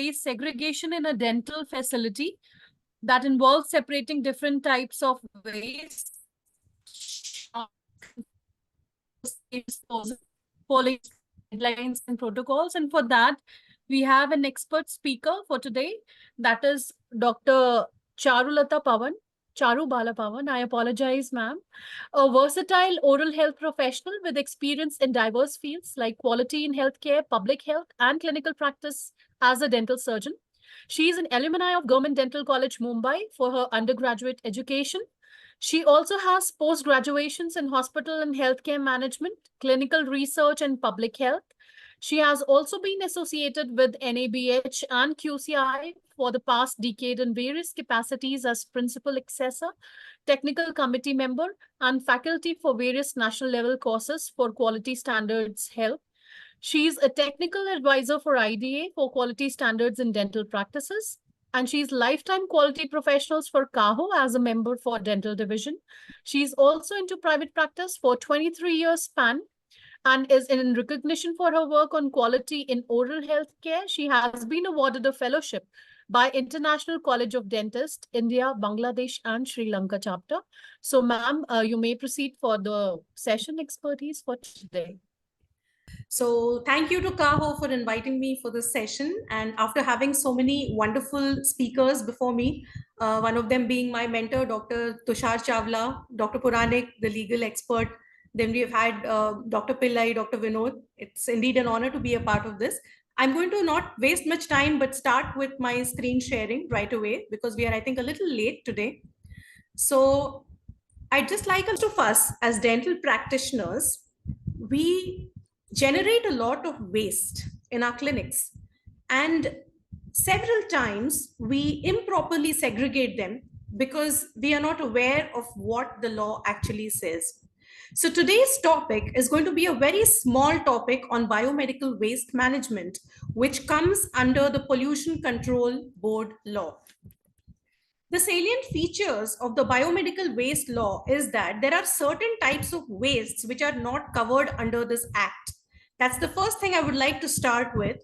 waste segregation in a dental facility that involves separating different types of waste, following guidelines and protocols. And for that, we have an expert speaker for today. That is Dr. Charubala Pavan. I apologize, ma'am. A versatile oral health professional with experience in diverse fields like quality in healthcare, public health, and clinical practice as a dental surgeon. She is an alumni of Government Dental College, Mumbai for her undergraduate education. She also has post graduations in hospital and healthcare management, clinical research, and public health. She has also been associated with NABH and QCI for the past decade in various capacities as principal assessor, technical committee member, and faculty for various national level courses for quality standards health. She's a technical advisor for IDA for quality standards in dental practices. And she's lifetime quality professionals for CAHO as a member for dental division. She's also into private practice for 23 years span and is in recognition for her work on quality in oral health care. She has been awarded a fellowship by International College of Dentists, India, Bangladesh, and Sri Lanka chapter. So, ma'am, you may proceed for the session expertise for today. So thank you to Kaho for inviting me for this session. And after having so many wonderful speakers before me, one of them being my mentor, Dr. Tushar Chawla, Dr. Puranik, the legal expert. Then we've had Dr. Pillai, Dr. Vinod. It's indeed an honor to be a part of this. I'm going to not waste much time, but start with my screen sharing right away because we are, I think, a little late today. So I'd just like us to us as dental practitioners, we generate a lot of waste in our clinics. And several times we improperly segregate them because we are not aware of what the law actually says. So today's topic is going to be a very small topic on biomedical waste management, which comes under the Pollution Control Board law. The salient features of the biomedical waste law is that there are certain types of wastes which are not covered under this act. That's the first thing I would like to start with.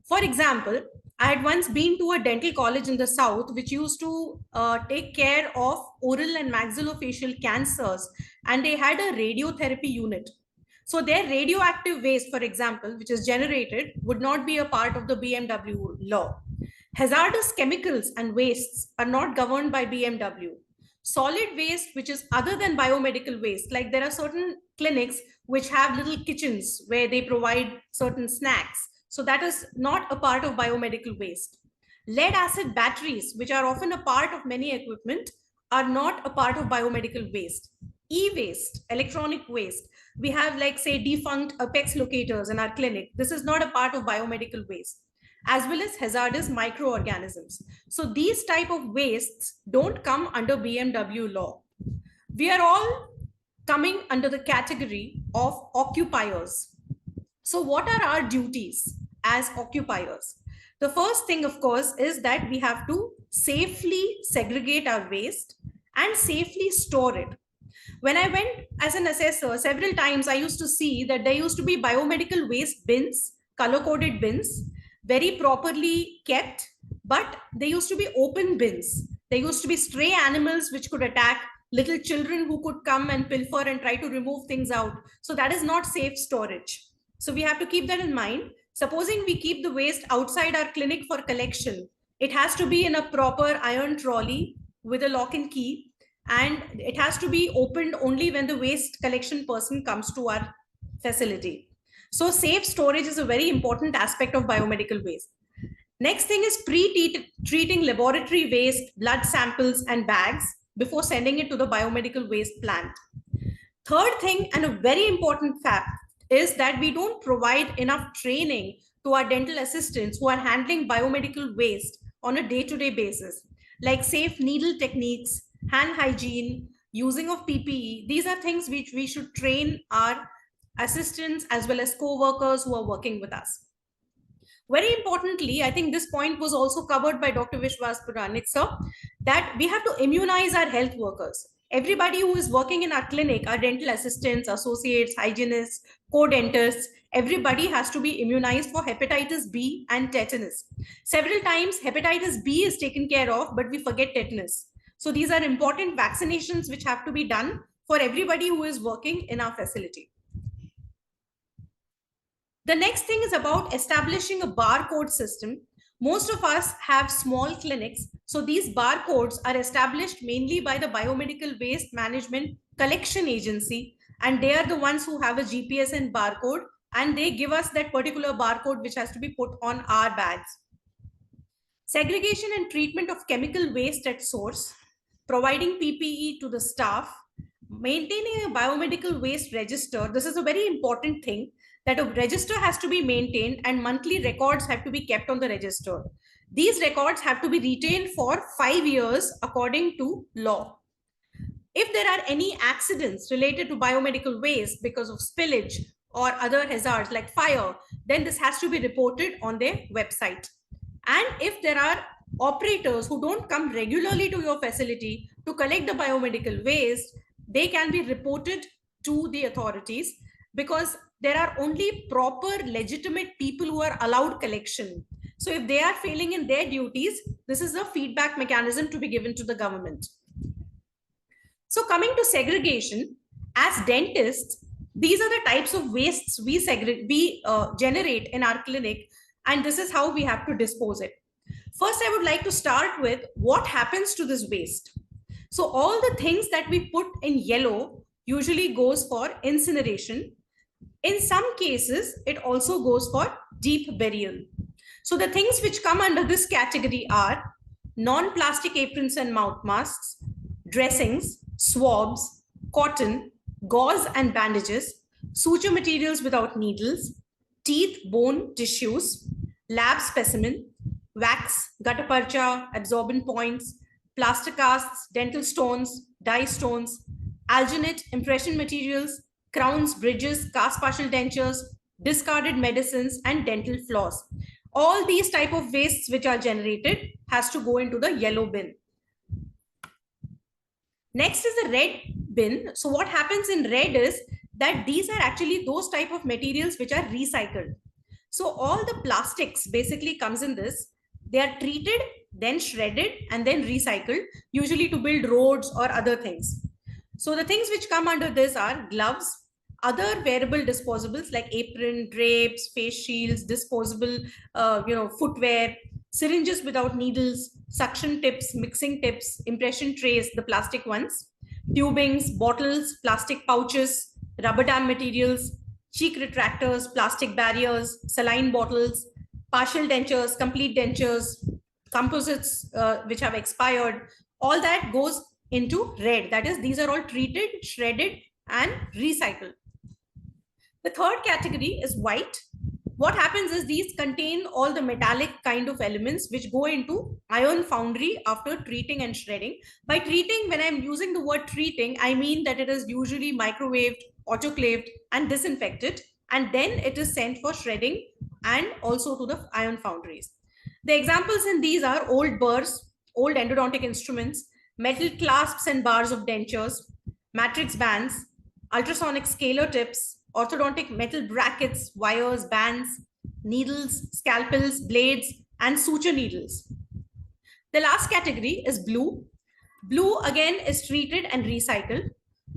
For example, I had once been to a dental college in the south which used to take care of oral and maxillofacial cancers, and they had a radiotherapy unit. So their radioactive waste, for example, which is generated, would not be a part of the BMW law. Hazardous chemicals and wastes are not governed by BMW. Solid waste, which is other than biomedical waste, like there are certain clinics which have little kitchens where they provide certain snacks. So that is not a part of biomedical waste. Lead acid batteries, which are often a part of many equipment, are not a part of biomedical waste. E-waste, electronic waste. We have, like, say, defunct Apex locators in our clinic. This is not a part of biomedical waste, as well as hazardous microorganisms. So these type of wastes don't come under BMW law. We are all coming under the category of occupiers. So what are our duties as occupiers? The first thing, of course, is that we have to safely segregate our waste and safely store it. When I went as an assessor, several times I used to see that there used to be biomedical waste bins, color-coded bins, very properly kept, but they used to be open bins. There used to be stray animals which could attack, little children who could come and pilfer and try to remove things out. So that is not safe storage. So we have to keep that in mind. Supposing we keep the waste outside our clinic for collection, it has to be in a proper iron trolley with a lock and key, and it has to be opened only when the waste collection person comes to our facility. So safe storage is a very important aspect of biomedical waste. Next thing is pre-treating laboratory waste, blood samples, and bags before sending it to the biomedical waste plant. Third thing, and a very important fact, is that we don't provide enough training to our dental assistants who are handling biomedical waste on a day-to-day basis, like safe needle techniques, hand hygiene, using of PPE. These are things which we should train our assistants as well as co-workers who are working with us. Very importantly, I think this point was also covered by Dr. Vishwas Puranik, sir, that we have to immunize our health workers. Everybody who is working in our clinic, our dental assistants, associates, hygienists, co-dentists, everybody has to be immunized for hepatitis B and tetanus. Several times hepatitis B is taken care of, but we forget tetanus. So these are important vaccinations which have to be done for everybody who is working in our facility. The next thing is about establishing a barcode system. Most of us have small clinics, so these barcodes are established mainly by the Biomedical Waste Management Collection Agency, and they are the ones who have a GPS and barcode, and they give us that particular barcode which has to be put on our bags. Segregation and treatment of chemical waste at source, providing PPE to the staff, maintaining a biomedical waste register. This is a very important thing, that a register has to be maintained and monthly records have to be kept on the register. These records have to be retained for 5 years according to law. If there are any accidents related to biomedical waste because of spillage or other hazards like fire, then this has to be reported on their website. And if there are operators who don't come regularly to your facility to collect the biomedical waste, they can be reported to the authorities, because there are only proper legitimate people who are allowed collection. So if they are failing in their duties, this is a feedback mechanism to be given to the government. So coming to segregation, as dentists, these are the types of wastes we generate in our clinic, and this is how we have to dispose it. First, I would like to start with what happens to this waste. So all the things that we put in yellow usually goes for incineration. In some cases, it also goes for deep burial. So the things which come under this category are non-plastic aprons and mouth masks, dressings, swabs, cotton, gauze and bandages, suture materials without needles, teeth, bone, tissues, lab specimen, wax, gutta percha, absorbent points, plaster casts, dental stones, dye stones, alginate, impression materials, crowns, bridges, cast partial dentures, discarded medicines, and dental floss. All these type of wastes which are generated has to go into the yellow bin. Next is the red bin. So what happens in red is that these are actually those type of materials which are recycled. So all the plastics basically comes in this. They are treated, then shredded, and then recycled, usually to build roads or other things. So the things which come under this are gloves, other wearable disposables like apron, drapes, face shields, disposable footwear, syringes without needles, suction tips, mixing tips, impression trays, the plastic ones, tubings, bottles, plastic pouches, rubber dam materials, cheek retractors, plastic barriers, saline bottles, partial dentures, complete dentures, composites which have expired. All that goes into red. That is, these are all treated, shredded, and recycled. The third category is white. What happens is these contain all the metallic kind of elements which go into iron foundry after treating and shredding. By treating, when I'm using the word treating, I mean that it is usually microwaved, autoclaved, and disinfected, and then it is sent for shredding and also to the iron foundries. The examples in these are old burrs, old endodontic instruments, metal clasps and bars of dentures, matrix bands, ultrasonic scaler tips, orthodontic metal brackets, wires, bands, needles, scalpels, blades, and suture needles. The last category is blue. Blue again is treated and recycled.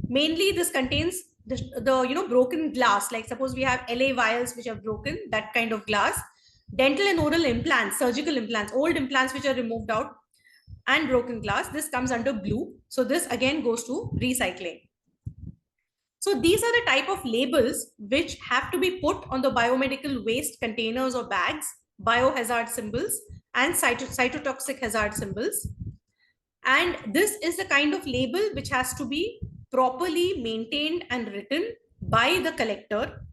Mainly this contains the broken glass, like suppose we have LA vials which are broken, that kind of glass, dental and oral implants, surgical implants, old implants which are removed out, and broken glass. This comes under blue. So this again goes to recycling. So these are the type of labels which have to be put on the biomedical waste containers or bags, biohazard symbols, and cytotoxic hazard symbols. And this is the kind of label which has to be properly maintained and written by the collector,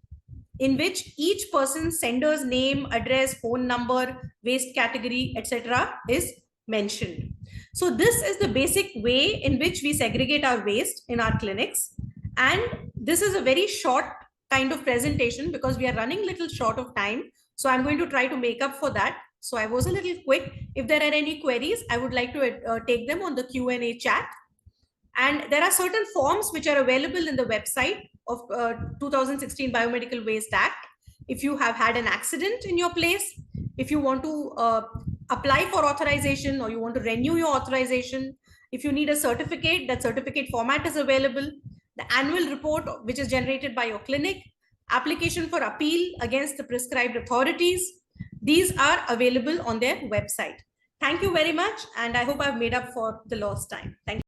in which each person's sender's name, address, phone number, waste category, etc. is mentioned. So this is the basic way in which we segregate our waste in our clinics. And this is a very short kind of presentation because we are running a little short of time. So I'm going to try to make up for that. So I was a little quick. If there are any queries, I would like to take them on the Q&A chat. And there are certain forms which are available in the website of 2016 Biomedical Waste Act. if you have had an accident in your place, if you want to apply for authorization or you want to renew your authorization, if you need a certificate, that certificate format is available, the annual report which is generated by your clinic, application for appeal against the prescribed authorities, these are available on their website. Thank you very much, and I hope I've made up for the lost time. Thank you.